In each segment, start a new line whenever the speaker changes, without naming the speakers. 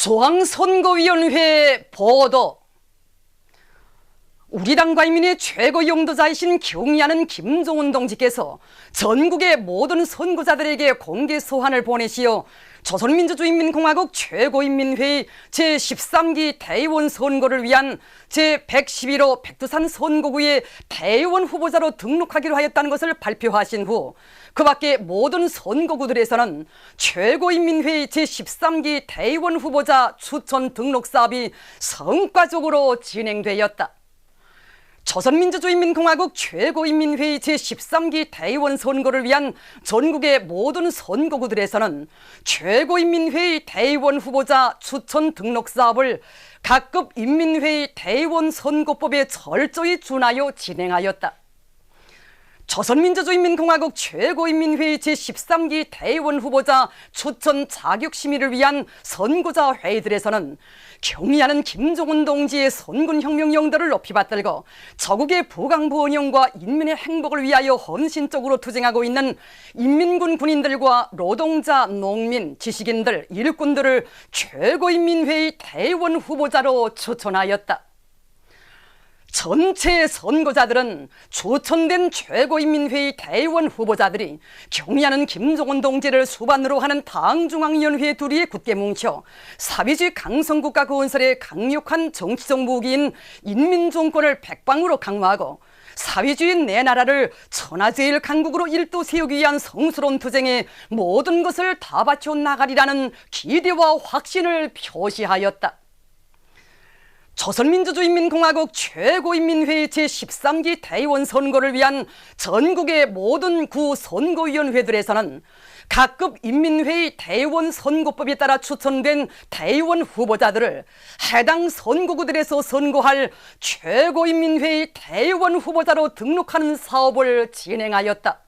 중앙선거위원회 보도. 우리 당과 인민의 최고 용도자이신 경의하는 김종훈 동지께서 전국의 모든 선거자들에게 공개 소환을 보내시어 조선민주주의인민공화국 최고인민회의 제13기 대의원 선거를 위한 제111호 백두산 선거구의 대의원 후보자로 등록하기로 하였다는 것을 발표하신 후 그 밖에 모든 선거구들에서는 최고인민회의 제13기 대의원 후보자 추천 등록 사업이 성과적으로 진행되었다. 조선민주주의인민공화국 최고인민회의 제13기 대의원 선거를 위한 전국의 모든 선거구들에서는 최고인민회의 대의원 후보자 추천 등록 사업을 각급 인민회의 대의원 선거법에 철저히 준하여 진행하였다. 조선민주주의인민공화국 최고인민회의 제13기 대의원 후보자 추천 자격 심의를 위한 선거자 회의들에서는 경의하는 김종훈 동지의 선군혁명 영도를 높이 받들고 저국의 부강부 운영과 인민의 행복을 위하여 헌신적으로 투쟁하고 있는 인민군 군인들과 노동자, 농민, 지식인들, 일꾼들을 최고인민회의 대의원 후보자로 추천하였다. 전체 선거자들은 추천된 최고인민회의 대의원 후보자들이 경의하는 김종훈 동지를 수반으로 하는 당중앙위원회 둘이 굳게 뭉쳐 사회주의 강성국가 건설의 강력한 정치적 무기인 인민정권을 백방으로 강화하고 사회주의 내 나라를 천하제일 강국으로 일도 세우기 위한 성스러운 투쟁에 모든 것을 다 바쳐 나가리라는 기대와 확신을 표시하였다. 조선민주주의인민공화국 최고인민회의 제13기 대의원 선거를 위한 전국의 모든 구 선거위원회들에서는 각급 인민회의 대의원 선거법에 따라 추천된 대의원 후보자들을 해당 선거구들에서 선거할 최고인민회의 대의원 후보자로 등록하는 사업을 진행하였다.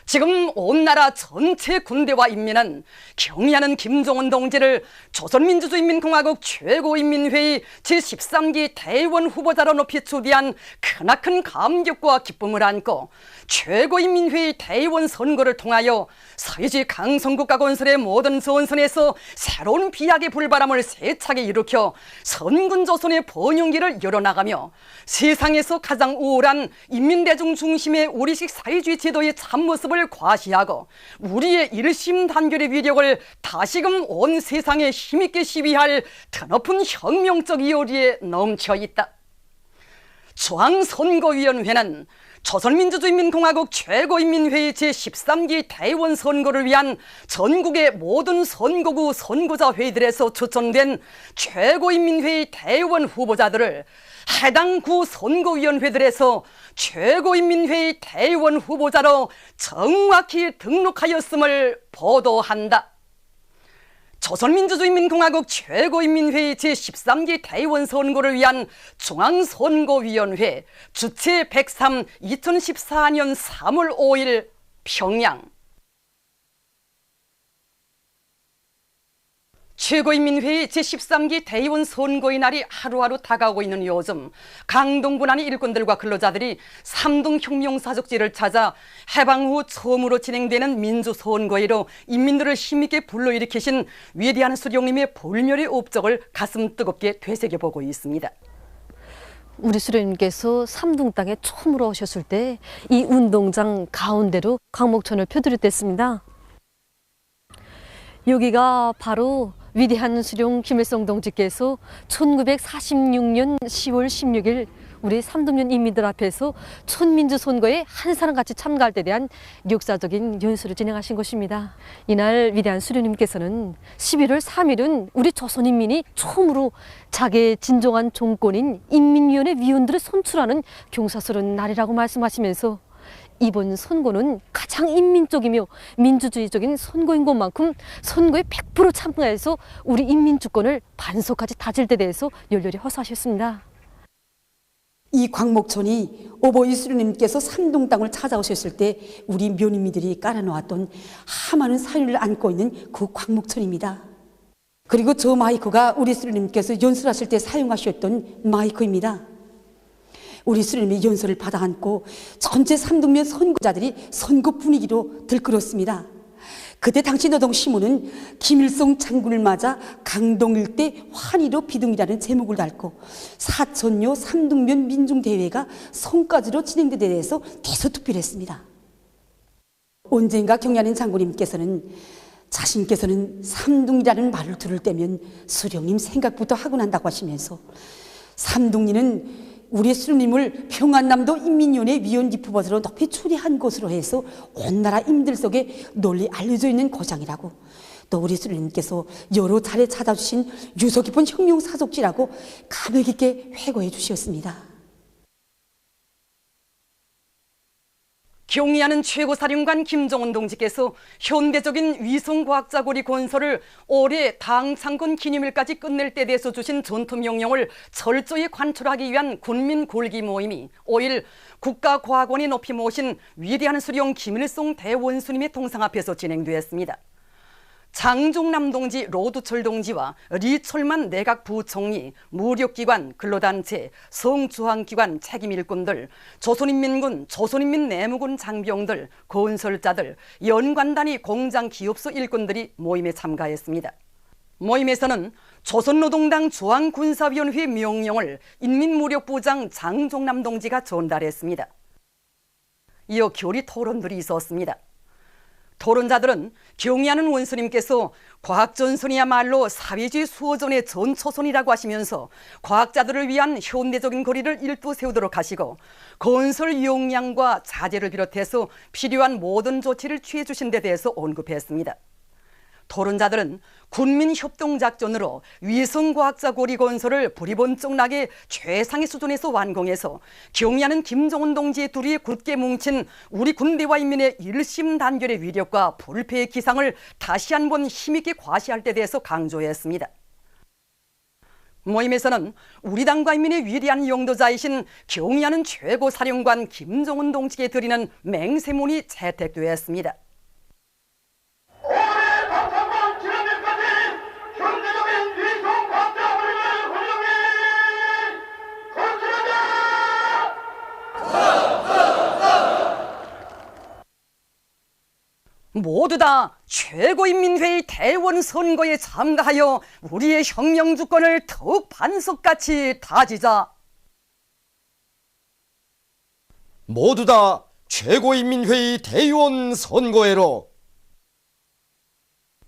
지금 온 나라 전체 군대와 인민은 경의하는 김종훈 동지를 조선민주주의인민공화국 최고인민회의 제13기 대의원 후보자로 높이 추대한 크나큰 감격과 기쁨을 안고 최고인민회의 대의원 선거를 통하여 사회주의 강성국가 건설의 모든 전선에서 새로운 비약의 불바람을 세차게 일으켜 선군조선의 번영기를 열어나가며 세상에서 가장 우월한 인민대중 중심의 우리식 사회주의 제도의 참모습을 과시하고 우리의 일심단결의 위력을 다시금 온 세상에 힘있게 시위할 드높은 혁명적 요리에 넘쳐있다. 중앙선거위원회는 조선민주주의인민공화국 최고인민회의 제13기 대의원 선거를 위한 전국의 모든 선거구 선거자 회의들에서 추천된 최고인민회의 대의원 후보자들을 해당 구 선거위원회들에서 최고인민회의 대의원 후보자로 정확히 등록하였음을 보도한다. 조선민주주의인민공화국 최고인민회의 제13기 대의원 선거를 위한 중앙선거위원회 주최 103 2014년 3월 5일 평양. 최고인민회의 제13기 대의원 선거의 날이 하루하루 다가오고 있는 요즘 강동군 안의 일꾼들과 근로자들이 삼동혁명사적지를 찾아 해방 후 처음으로 진행되는 민주선거회로 인민들을 힘있게 불러일으키신 위대한 수령님의 불멸의 업적을 가슴 뜨겁게 되새겨보고 있습니다.
우리 수령님께서 삼동 땅에 처음으로 오셨을 때 이 운동장 가운데로 광목천을 펴드렸댔습니다. 여기가 바로 위대한 수령 김일성 동지께서 1946년 10월 16일 우리 삼동면 인민들 앞에서 촌민주 선거에 한 사람같이 참가할 때 대한 역사적인 연설을 진행하신 것입니다. 이날 위대한 수령님께서는 11월 3일은 우리 조선인민이 처음으로 자기의 진정한 정권인 인민위원회 위원들을 선출하는 경사스러운 날이라고 말씀하시면서 이번 선거는 가장 인민적이며 민주주의적인 선거인 것만큼 선거에 100% 참가해서 우리 인민주권을 반석까지 다질 때 대해서 열렬히 허사하셨습니다.
이 광목천이 오보 이수령님께서 삼동 땅을 찾아오셨을 때 우리 묘민들이 깔아놓았던 하많은 사유를 안고 있는 그 광목천입니다. 그리고 저 마이크가 우리 수령님께서 연설하실 때 사용하셨던 마이크입니다. 우리 수령님이 연설을 받아 안고 전체 삼동면 선거자들이 선거 분위기로 들끓었습니다. 그때 당시 노동신문은 김일성 장군을 맞아 강동 일대 환희로 비둥이라는 제목을 달고 사천여 삼둥면 민중대회가 성까지로 진행된 데 대해서 대소투표를 했습니다. 언젠가 경야는 장군님께서는 자신께서는 삼둥이라는 말을 들을 때면 수령님 생각부터 하고 난다고 하시면서 삼둥리는 우리 수령님을 평안남도 인민위원회 위원기프버스로 높이 추대한 곳으로 해서 온 나라 인민들 속에 널리 알려져 있는 고장이라고, 또 우리 수령님께서 여러 차례 찾아주신 유서 깊은 혁명사족지라고 감회 깊게 회고해 주셨습니다.
경의하는 최고사령관 김정은 동지께서 현대적인 위성과학자고리 건설을 올해 당창건 기념일까지 끝낼 때 돼서 주신 전투명령을 철저히 관철하기 위한 군민 골기 모임이 5일 국가과학원이 높이 모신 위대한 수령 김일성 대원수님의 동상 앞에서 진행되었습니다. 장종남 동지, 로두철 동지와 리철만 내각 부총리, 무력기관, 근로단체, 성주황기관 책임일꾼들, 조선인민군, 조선인민내무군 장병들, 건설자들, 연관단위 공장 기업소 일꾼들이 모임에 참가했습니다. 모임에서는 조선노동당 중앙군사위원회 명령을 인민무력부장 장종남 동지가 전달했습니다. 이어 교리 토론들이 있었습니다. 토론자들은 경의하는 원수님께서 과학전선이야말로 사회주의 수호전의 전초선이라고 하시면서 과학자들을 위한 현대적인 거리를 일두 세우도록 하시고 건설 역량과 자재를 비롯해서 필요한 모든 조치를 취해 주신 데 대해서 언급했습니다. 토론자들은 군민협동작전으로 위성과학자 고리 건설을 불이번쩍나게 최상의 수준에서 완공해서 경의하는 김정은 동지의 둘이 굳게 뭉친 우리 군대와 인민의 일심단결의 위력과 불패의 기상을 다시 한번 힘있게 과시할 데 대해서 강조했습니다. 모임에서는 우리 당과 인민의 위대한 영도자이신 경의하는 최고사령관 김정은 동지께 드리는 맹세문이 채택되었습니다. 모두 다 최고인민회의 대원 선거에 참가하여 우리의 혁명 주권을 더욱 반석같이 다지자.
모두 다 최고인민회의 대의원 선거회로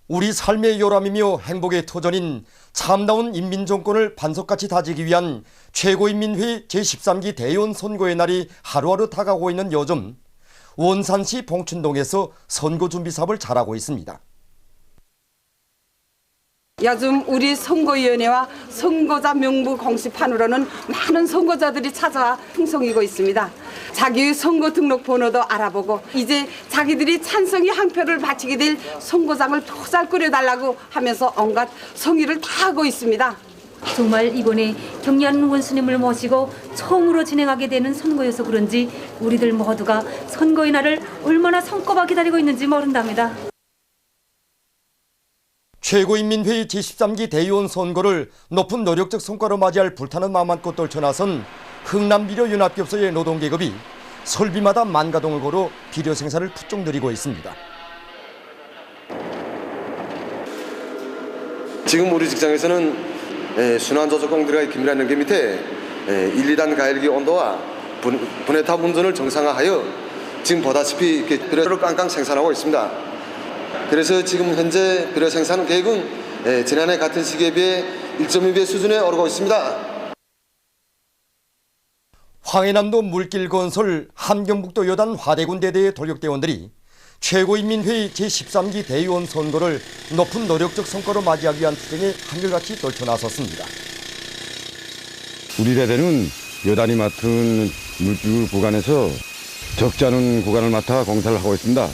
우리 삶의 요람이며 행복의 터전인 참다운 인민정권을 반석같이 다지기 위한 최고인민회의 제13기 대의원 선거의 날이 하루하루 다가오고 있는 요즘 원산시 봉춘동에서 선거 준비 사업을 잘하고 있습니다.
요즘 우리 선거위원회와 선거자 명부 공시판으로는 많은 선거자들이 찾아와 풍성이고 있습니다. 자기의 선거 등록 번호도 알아보고 이제 자기들이 찬성이 한 표를 바치게 될 선거장을 잘 꾸려달라고 하면서 온갖 성의를 다하고 있습니다.
정말 이번에 경의하는 원수님을 모시고 처음으로 진행하게 되는 선거여서 그런지 우리들 모두가 선거의 날을 얼마나 손꼽아 기다리고 있는지 모른답니다.
최고인민회의 제13기 대의원 선거를 높은 노력적 성과로 맞이할 불타는 마음 안고 떨쳐나선 흥남비료연합기업소의 노동계급이 설비마다 만가동을 걸어 비료 생산을 푸쩍 늘리고 있습니다.
지금 우리 직장에서는 순환조속공들의 긴밀한 연계 밑에 1, 2단 가열기 온도와 분해탑 운전을 정상화하여 지금 보다시피 이렇게 비료를 깡깡 생산하고 있습니다. 그래서 지금 현재 비료 생산 계획은 지난해 같은 시기에 비해 1.2배 수준에 오르고 있습니다.
황해남도 물길 건설 함경북도 여단 화대군 대대의 돌격대원들이 최고인민회의 제13기 대의원 선거를 높은 노력적 성과로 맞이하기 위한 투쟁에 한결같이 떨쳐나섰습니다.
우리 대대는 여단이 맡은 물길 구간에서 적지 않은 구간을 맡아 공사를 하고 있습니다.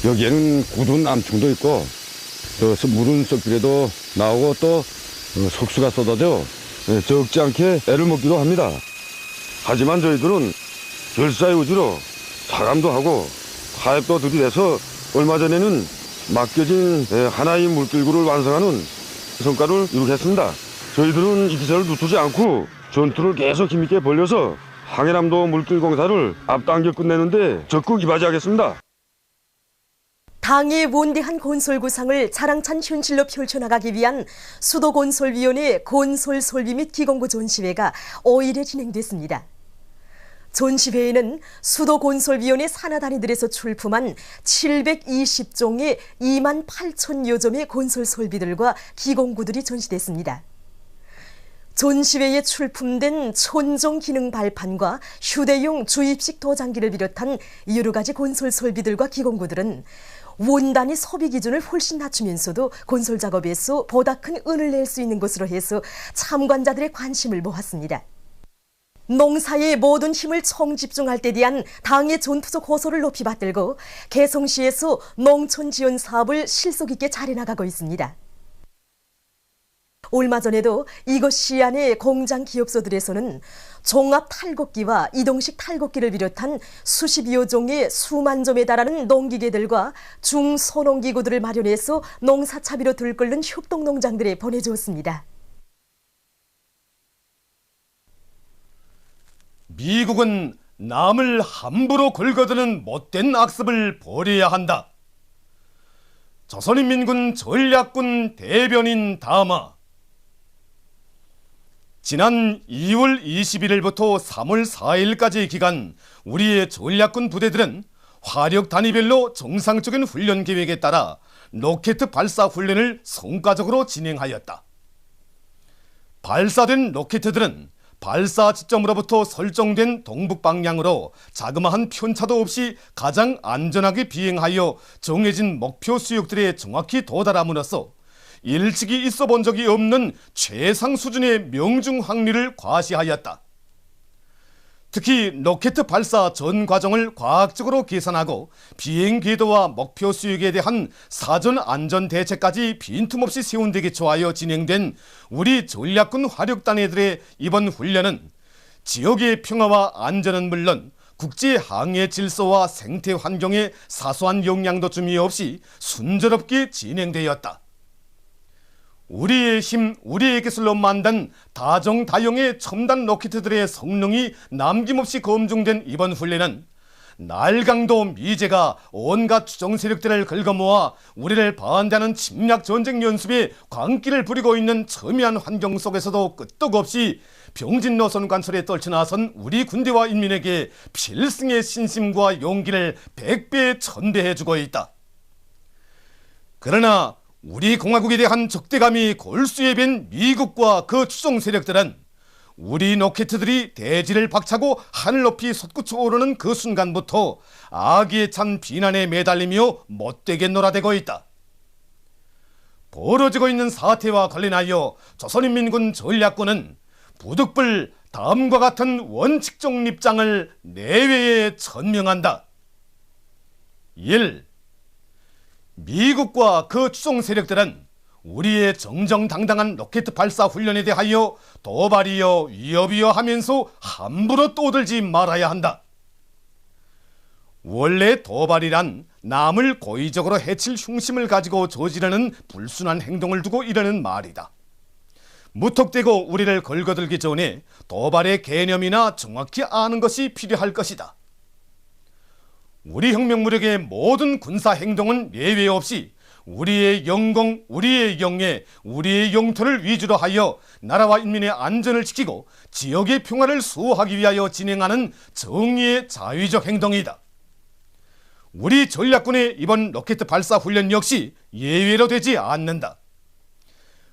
여기에는 굳은 암충도 있고 또 물은 썩비에도 나오고 또 석수가 쏟아져 적지 않게 애를 먹기도 합니다. 하지만 저희들은 결사의 의지로 사감도 하고 타협도 들이대서 얼마 전에는 맡겨진 하나의 물길구를 완성하는 성과를 이루겠습니다. 저희들은 이 기세를 늦추지 않고 전투를 계속 힘있게 벌려서 황해남도 물길 공사를 앞당겨 끝내는데 적극 이바지하겠습니다.
당의 원대한 건설구상을 자랑찬 현실로 펼쳐나가기 위한 수도건설위원회 건설설비 및 기공부 전시회가 5일에 진행됐습니다. 전시회에는 수도건설위원회 산하단위들에서 출품한 720종의 2만 8천여 점의 건설설비들과 기공구들이 전시됐습니다. 전시회에 출품된 천정 기능 발판과 휴대용 주입식 도장기를 비롯한 여러 가지 건설 설비들과 기공구들은 원단위 소비 기준을 훨씬 낮추면서도 건설 작업에서 보다 큰 은을 낼 수 있는 것으로 해서 참관자들의 관심을 모았습니다. 농사의 모든 힘을 총집중할 때 대한 당의 전투적 호소를 높이 받들고 개성시에서 농촌 지원 사업을 실속 있게 잘해나가고 있습니다. 얼마 전에도 이곳 시안의 공장 기업소들에서는 종합 탈곡기와 이동식 탈곡기를 비롯한 수십여 종의 수만 점에 달하는 농기계들과 중소농기구들을 마련해서 농사차비로 들끓는 협동농장들에 보내주었습니다.
미국은 남을 함부로 긁어드는 못된 악습을 버려야 한다. 조선인민군 전략군 대변인 담화. 지난 2월 21일부터 3월 4일까지 기간 우리의 전략군 부대들은 화력 단위별로 정상적인 훈련 계획에 따라 로켓 발사 훈련을 성과적으로 진행하였다. 발사된 로켓들은 발사 지점으로부터 설정된 동북 방향으로 자그마한 편차도 없이 가장 안전하게 비행하여 정해진 목표 수역들에 정확히 도달함으로써 일찍이 있어 본 적이 없는 최상 수준의 명중 확률을 과시하였다. 특히 로켓 발사 전 과정을 과학적으로 계산하고 비행 궤도와 목표 수역에 대한 사전 안전 대책까지 빈틈없이 세운 데 기초하여 진행된 우리 전략군 화력단위들의 이번 훈련은 지역의 평화와 안전은 물론 국제 항해 질서와 생태 환경에 사소한 영향도 줌이 없이 순조롭게 진행되었다. 우리의 힘, 우리의 기술로 만든 다정다용의 첨단 로켓들의 성능이 남김없이 검증된 이번 훈련은 날강도 미제가 온갖 추종 세력들을 긁어모아 우리를 반대하는 침략 전쟁 연습에 광기를 부리고 있는 첨예한 환경 속에서도 끄떡없이 병진 노선 관철에 떨쳐나선 우리 군대와 인민에게 필승의 신심과 용기를 100배 천배해주고 있다. 그러나 우리 공화국에 대한 적대감이 골수에 밴 미국과 그 추종 세력들은 우리 로켓들이 대지를 박차고 하늘 높이 솟구쳐 오르는 그 순간부터 악의에 찬 비난에 매달리며 못되게 놀아대고 있다. 벌어지고 있는 사태와 관련하여 조선인민군 전략군은 부득불 다음과 같은 원칙적 입장을 내외에 천명한다. 1. 미국과 그 추종 세력들은 우리의 정정당당한 로켓 발사 훈련에 대하여 도발이여 위협이여 하면서 함부로 떠들지 말아야 한다. 원래 도발이란 남을 고의적으로 해칠 흉심을 가지고 저지르는 불순한 행동을 두고 이르는 말이다. 무턱대고 우리를 걸거들기 전에 도발의 개념이나 정확히 아는 것이 필요할 것이다. 우리 혁명무력의 모든 군사 행동은 예외 없이 우리의 영공, 우리의 영예, 우리의 영토를 위주로 하여 나라와 인민의 안전을 지키고 지역의 평화를 수호하기 위하여 진행하는 정의의 자위적 행동이다. 우리 전략군의 이번 로켓 발사 훈련 역시 예외로 되지 않는다.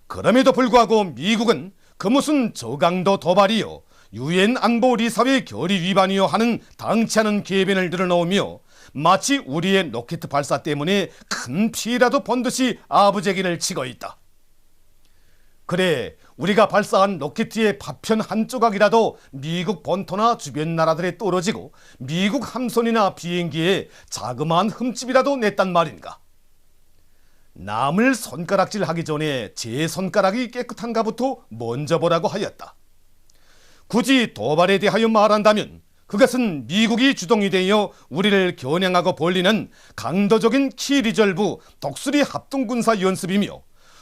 그럼에도 불구하고 미국은 그 무슨 저강도 도발이요 유엔 안보 리사회 결의 위반이요 하는 당치 않은 궤변을 늘어놓으며 마치 우리의 로켓 발사 때문에 큰 피해라도 본 듯이 아부제기를 치고 있다. 그래, 우리가 발사한 로켓의 파편 한 조각이라도 미국 본토나 주변 나라들에 떨어지고 미국 함선이나 비행기에 자그마한 흠집이라도 냈단 말인가? 남을 손가락질하기 전에 제 손가락이 깨끗한가부터 먼저 보라고 하였다. 굳이 도발에 대하여 말한다면 그것은 미국이 주동이 되어 우리를 겨냥하고 벌리는 강도적인 키리졸브 독수리 합동군사 연습이며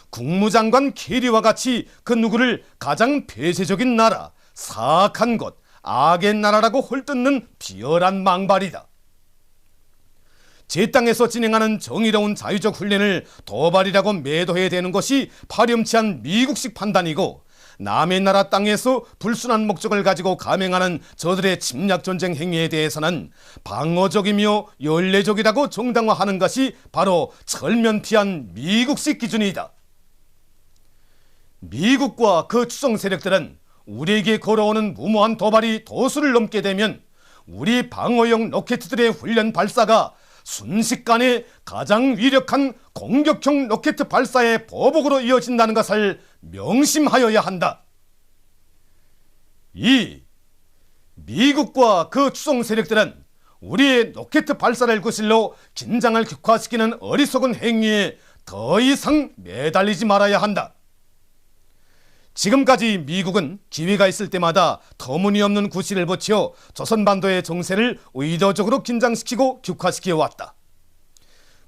국무장관 케리와 같이 그 누구를 가장 폐쇄적인 나라, 사악한 곳, 악의 나라라고 헐뜯는 비열한 망발이다. 제 땅에서 진행하는 정의로운 자유적 훈련을 도발이라고 매도해야 되는 것이 파렴치한 미국식 판단이고, 남의 나라 땅에서 불순한 목적을 가지고 감행하는 저들의 침략전쟁 행위에 대해서는 방어적이며 연례적이라고 정당화하는 것이 바로 철면피한 미국식 기준이다. 미국과 그 추종 세력들은 우리에게 걸어오는 무모한 도발이 도수를 넘게 되면 우리 방어용 로켓들의 훈련 발사가 순식간에 가장 위력한 공격형 로켓 발사의 보복으로 이어진다는 것을 명심하여야 한다. 2. 미국과 그 추종 세력들은 우리의 로켓 발사를 구실로 긴장을 격화시키는 어리석은 행위에 더 이상 매달리지 말아야 한다. 지금까지 미국은 기회가 있을 때마다 터무니없는 구실을 붙여 조선반도의 정세를 의도적으로 긴장시키고 격화시켜 왔다.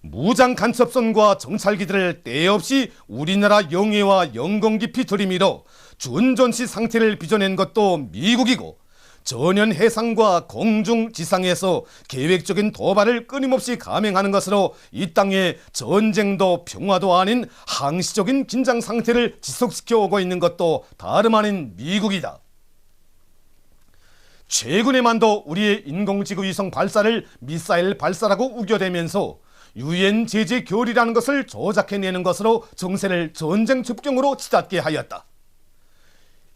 무장 간첩선과 정찰기들을 때 없이 우리나라 영해와 영공 깊이 들이밀어 준전시 상태를 빚어낸 것도 미국이고, 전연 해상과 공중 지상에서 계획적인 도발을 끊임없이 감행하는 것으로 이 땅에 전쟁도 평화도 아닌 항시적인 긴장 상태를 지속시켜 오고 있는 것도 다름 아닌 미국이다. 최근에만도 우리의 인공지구 위성 발사를 미사일 발사라고 우겨대면서 유엔 제재 결의라는 것을 조작해내는 것으로 정세를 전쟁 접경으로 치닫게 하였다.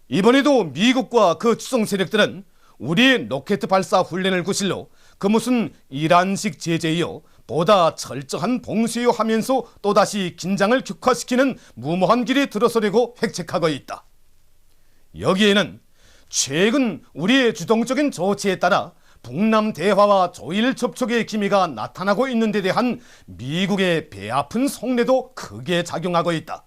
이번에도 미국과 그 추종 세력들은 우리의 로켓 발사 훈련을 구실로 그 무슨 이란식 제재이요 보다 철저한 봉쇄요 하면서 또다시 긴장을 격화시키는 무모한 길에 들어서려고 획책하고 있다. 여기에는 최근 우리의 주동적인 조치에 따라 북남 대화와 조일 접촉의 기미가 나타나고 있는 데 대한 미국의 배아픈 속내도 크게 작용하고 있다.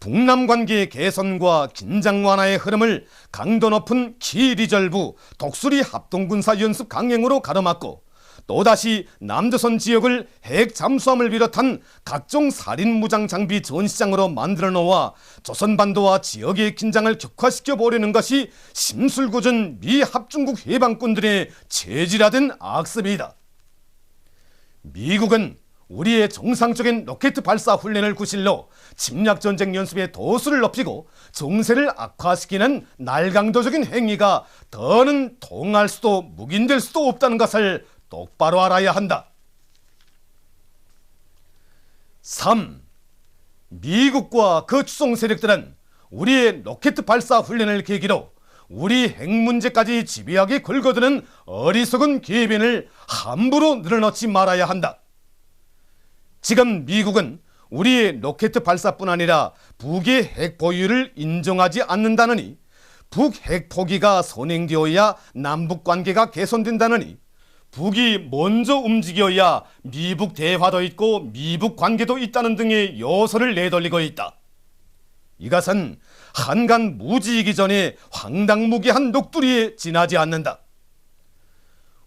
북남 관계 개선과 긴장 완화의 흐름을 강도 높은 키리졸브 독수리 합동군사 연습 강행으로 가로막고, 또다시 남조선 지역을 핵 잠수함을 비롯한 각종 살인 무장 장비 전시장으로 만들어 놓아 조선반도와 지역의 긴장을 격화시켜 보려는 것이 심술궂은 미 합중국 해방꾼들의 체질화된 악습이다. 미국은 우리의 정상적인 로켓 발사 훈련을 구실로 침략전쟁 연습의 도수를 높이고 정세를 악화시키는 날강도적인 행위가 더는 통할 수도 묵인될 수도 없다는 것을 똑바로 알아야 한다. 3. 미국과 그 추종 세력들은 우리의 로켓 발사 훈련을 계기로 우리 핵 문제까지 집요하게 걸거드는 어리석은 계변을 함부로 늘어놓지 말아야 한다. 지금 미국은 우리의 로켓 발사뿐 아니라 북의 핵 보유를 인정하지 않는다느니, 북 핵 포기가 선행되어야 남북 관계가 개선된다느니, 북이 먼저 움직여야 미북 대화도 있고 미북 관계도 있다는 등의 요소를 내돌리고 있다. 이것은 한간 무지이기 전에 황당무계한 녹두리에 지나지 않는다.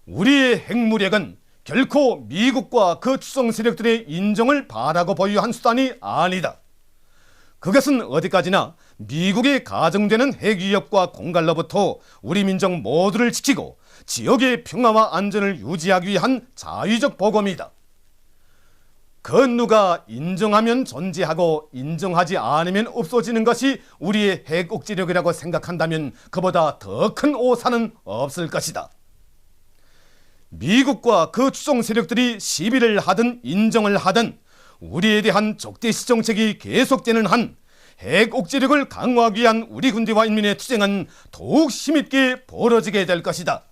우리의 핵무력은 결코 미국과 그 추종 세력들의 인정을 바라고 보유한 수단이 아니다. 그것은 어디까지나 미국의 가정되는 핵 위협과 공갈로부터 우리 민족 모두를 지키고 지역의 평화와 안전을 유지하기 위한 자위적 보검이다. 그 누가 인정하면 존재하고 인정하지 않으면 없어지는 것이 우리의 핵 억지력이라고 생각한다면 그보다 더 큰 오산은 없을 것이다. 미국과 그 추종 세력들이 시비를 하든 인정을 하든 우리에 대한 적대시 정책이 계속되는 한 핵 억지력을 강화하기 위한 우리 군대와 인민의 투쟁은 더욱 힘있게 벌어지게 될 것이다.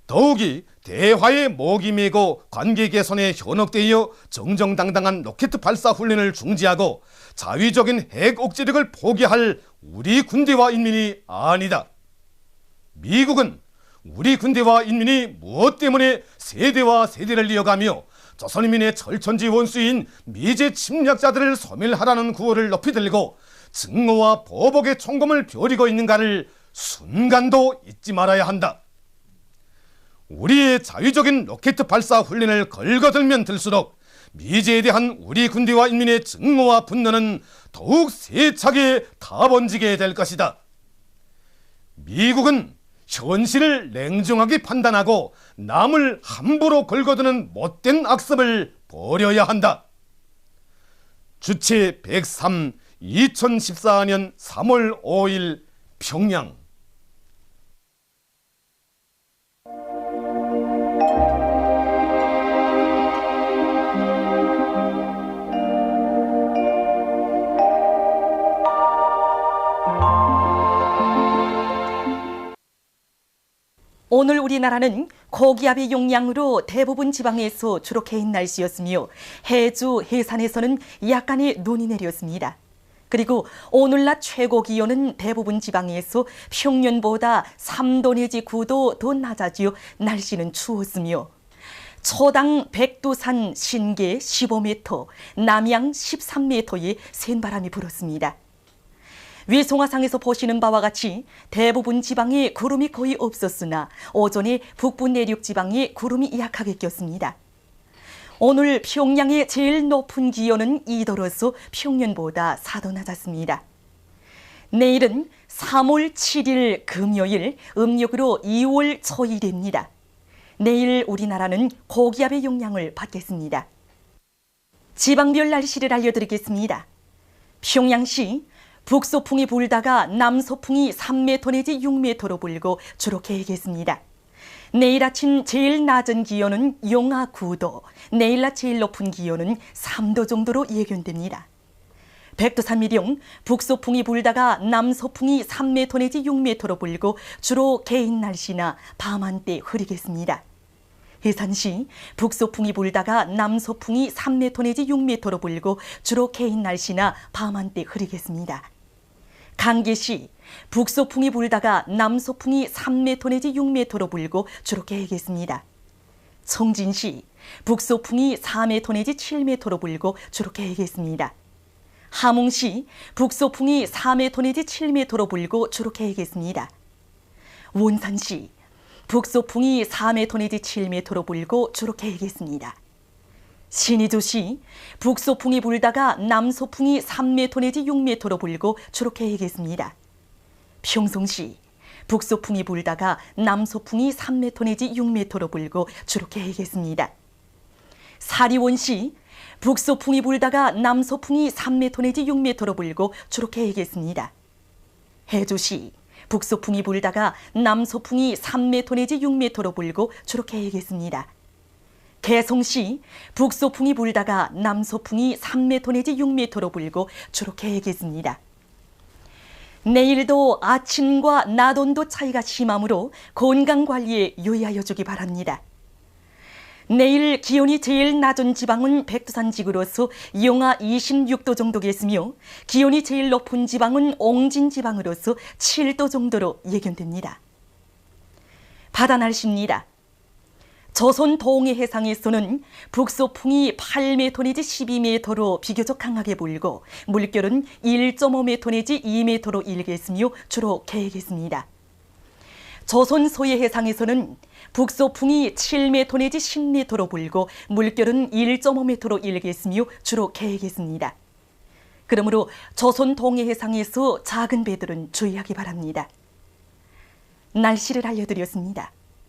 더욱이 대화의 목이 메고 관계 개선에 현혹되어 정정당당한 로켓 발사 훈련을 중지하고 자위적인 핵 억지력을 포기할 우리 군대와 인민이 아니다. 미국은 우리 군대와 인민이 무엇 때문에 세대와 세대를 이어가며 조선인민의 철천지 원수인 미제 침략자들을 소멸하라는 구호를 높이 들고 증오와 보복의 총검을 벼리고 있는가를 순간도 잊지 말아야 한다. 우리의 자유적인 로켓 발사 훈련을 걸거들면 들수록 미제에 대한 우리 군대와 인민의 증오와 분노는 더욱 세차게 타번지게 될 것이다. 미국은 현실을 냉정하게 판단하고 남을 함부로 걸거드는 못된 악습을 버려야 한다. 주체 103 2014년 3월 5일 평양.
오늘 우리나라는 고기압의 용량으로 대부분 지방에서 주로 개인 날씨였으며 해주, 해산에서는 약간의 눈이 내렸습니다. 그리고 오늘 낮 최고 기온은 대부분 지방에서 평년보다 3도 내지 9도 더 낮아지어 날씨는 추웠으며 초당 백두산 신계 15m, 남양 13m의 센 바람이 불었습니다. 위성화상에서 보시는 바와 같이 대부분 지방에 구름이 거의 없었으나 오전에 북부 내륙 지방에 구름이 약하게 꼈습니다. 오늘 평양의 제일 높은 기온은 2도로서 평년보다 4도 낮았습니다. 내일은 3월 7일 금요일, 음력으로 2월 초일입니다. 내일 우리나라는 고기압의 영향을 받겠습니다. 지방별 날씨를 알려드리겠습니다. 평양시 북소풍이 불다가 남소풍이 3m 내지 6m로 불고 주로 개겠습니다. 내일 아침 제일 낮은 기온은 영하 9도, 내일 낮 제일 높은 기온은 3도 정도로 예견됩니다. 백두산미령 북소풍이 불다가 남소풍이 3m 내지 6m로 불고 주로 개인 날씨나 밤 한때 흐리겠습니다. 해산시 북소풍이 불다가 남소풍이 3m 내지 6m로 불고 주로 개인 날씨나 밤 한때 흐리겠습니다. 강계시 북소풍이 불다가 남소풍이 3m 내지 6m로 불고 주로 개겠습니다. 청진시 북소풍이 4m 내지 7m로 불고 주로 개겠습니다. 함흥시 북소풍이 4m 내지 7m로 불고 주로 개겠습니다. 원산시 북소풍이 4m 내지 7m로 불고 주로 개겠습니다. 신의주시 북소풍이 불다가 남소풍이 3m 내지 6m로 불고 주로 개겠습니다. 평송시 북소풍이 불다가 남소풍이 3m 내지 6m로 불고 주로 개겠습니다. 사리원시 북소풍이 불다가 남소풍이 3m 내지 6m로 불고 주로 개겠습니다. 해주시 북소풍이 불다가 남소풍이 3m 내지 6m로 불고 주로 개겠습니다. 개성시 북소풍이 불다가 남소풍이 3m 내지 6m로 불고 주로 개겠습니다. 내일도 아침과 낮 온도 차이가 심하므로 건강관리에 유의하여 주기 바랍니다. 내일 기온이 제일 낮은 지방은 백두산 지구로서 영하 26도 정도겠으며 기온이 제일 높은 지방은 옹진 지방으로서 7도 정도로 예견됩니다. 바다 날씨입니다. 조선 동해 해상에서는 북소풍이 8m 내지 12m로 비교적 강하게 불고 물결은 1.5m 내지 2m로 일겠으며 주로 개겠습니다. 조선 소해 해상에서는 북소풍이 7m 내지 10m로 불고 물결은 1.5m로 일겠으며 주로 개겠습니다. 그러므로 조선 동해 해상에서 작은 배들은 주의하기 바랍니다. 날씨를 알려드렸습니다.